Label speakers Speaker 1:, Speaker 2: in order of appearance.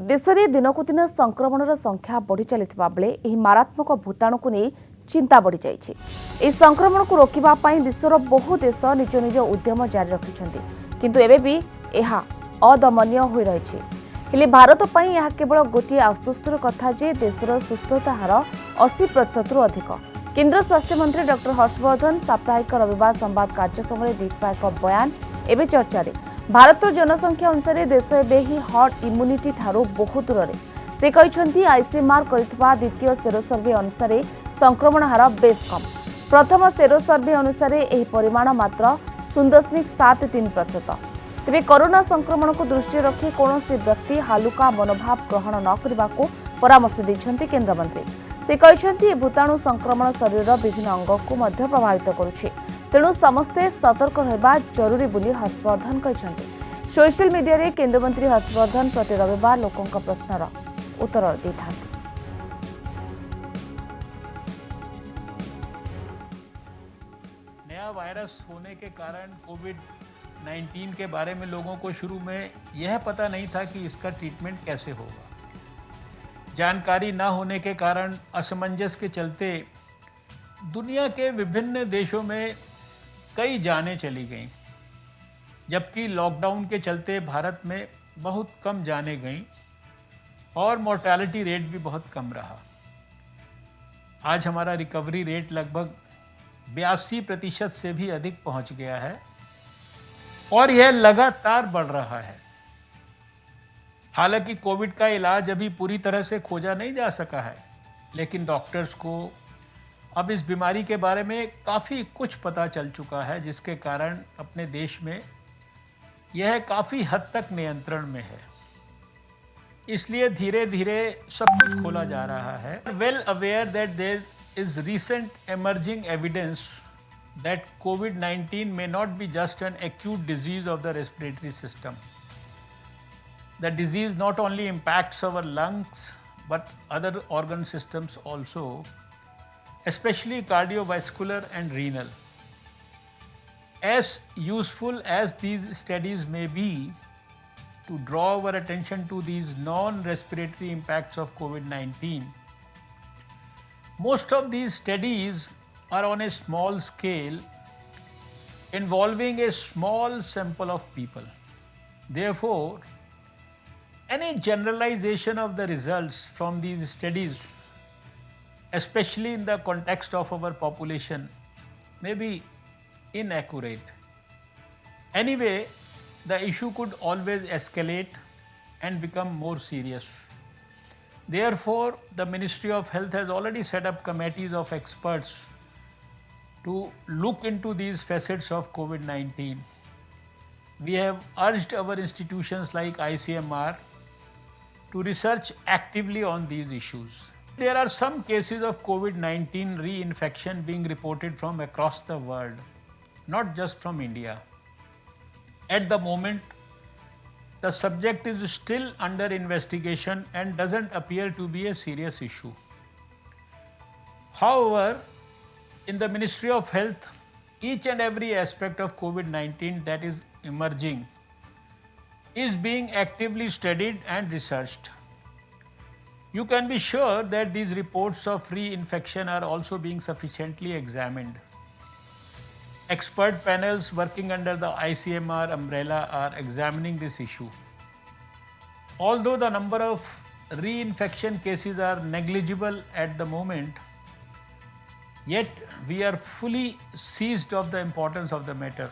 Speaker 1: देश में दिनकू दिन संक्रमण संख्या बढ़ी चलता बेले यह मारात्मक भूताणु को नहीं चिंता बढ़ी जाइए। संक्रमण को रोकने विश्वर बहु देश निज निज उद्यम जारी रखिंट किंतु एबे भी यह अदमनीय हो रही है। भारत पर यह केवल गोटे आश्वस्तर कथा जे देशर सुस्थता हार 80% रु अधिक। केंद्र स्वास्थ्य मंत्री डॉक्टर हर्षवर्धन साप्ताहिक रविवार संवाद कार्यक्रम में देता एक बयान एवं चर्चा भारत जनसंख्या अनुसार देश एवं ही हर्ड इम्यूनिटी ठारू बहुत दूर से कहते आईसीएमआर करथिबा द्वितीय सेरो सर्वे अनुसार संक्रमण हार बेस कम। प्रथम सेरो सर्वे अनुसार यह परिमाण मात्र 0.73%। तेरे कोरोना संक्रमण को दृष्टि रखी कौन व्यक्ति हालुका मनोभाव ग्रहण न करने को परामर्श देते केन्द्रमंत्री। से कहते भूताणु संक्रमण शरीर विभिन्न अंग को मध्य प्रभावित करुछि, तेणु समस्ते सतर्क रहबा जरूरी बोली हर्षवर्धन कहते। सोशल मीडिया रे केन्द्रमंत्री हर्षवर्धन प्रति रविवार लोकों प्रश्नर उत्तर देता।
Speaker 2: नया वायरस होने के कारण कोविड-19 के बारे में लोगों को शुरू में यह पता नहीं था कि इसका ट्रीटमेंट कैसे होगा। जानकारी न होने के कारण असमंजस के चलते दुनिया के विभिन्न देशों में कई जानें चली गईं, जबकि लॉकडाउन के चलते भारत में बहुत कम जानें गईं और मोर्टेलिटी रेट भी बहुत कम रहा। आज हमारा रिकवरी रेट लगभग 82% से भी अधिक पहुंच गया है और यह लगातार बढ़ रहा है। हालांकि कोविड का इलाज अभी पूरी तरह से खोजा नहीं जा सका है, लेकिन डॉक्टर्स को अब इस बीमारी के बारे में काफ़ी कुछ पता चल चुका है, जिसके कारण अपने देश में यह काफ़ी हद तक नियंत्रण में है। इसलिए धीरे धीरे सब कुछ खोला जा रहा है। Well aware that there is recent emerging evidence that COVID-19 may not be just an acute disease of the respiratory system. The disease not only impacts our lungs but other organ systems also, especially cardiovascular and renal. As useful as these studies may be to draw our attention to these non-respiratory impacts of COVID-19, most of these studies are on a small scale involving a small sample of people. Therefore, any generalization of the results from these studies, especially in the context of our population, may be inaccurate. Anyway, the issue could always escalate and become more serious. Therefore, the Ministry of Health has already set up committees of experts to look into these facets of COVID-19. We have urged our institutions like ICMR to research actively on these issues. There are some cases of COVID-19 reinfection being reported from across the world, not just from India. At the moment, the subject is still under investigation and doesn't appear to be a serious issue. However, in the Ministry of Health, each and every aspect of COVID-19 that is emerging is being actively studied and researched. You can be sure that these reports of reinfection are also being sufficiently examined. Expert panels working under the ICMR umbrella are examining this issue. Although the number of reinfection cases are negligible at the moment, yet we are fully seized of the importance of the matter.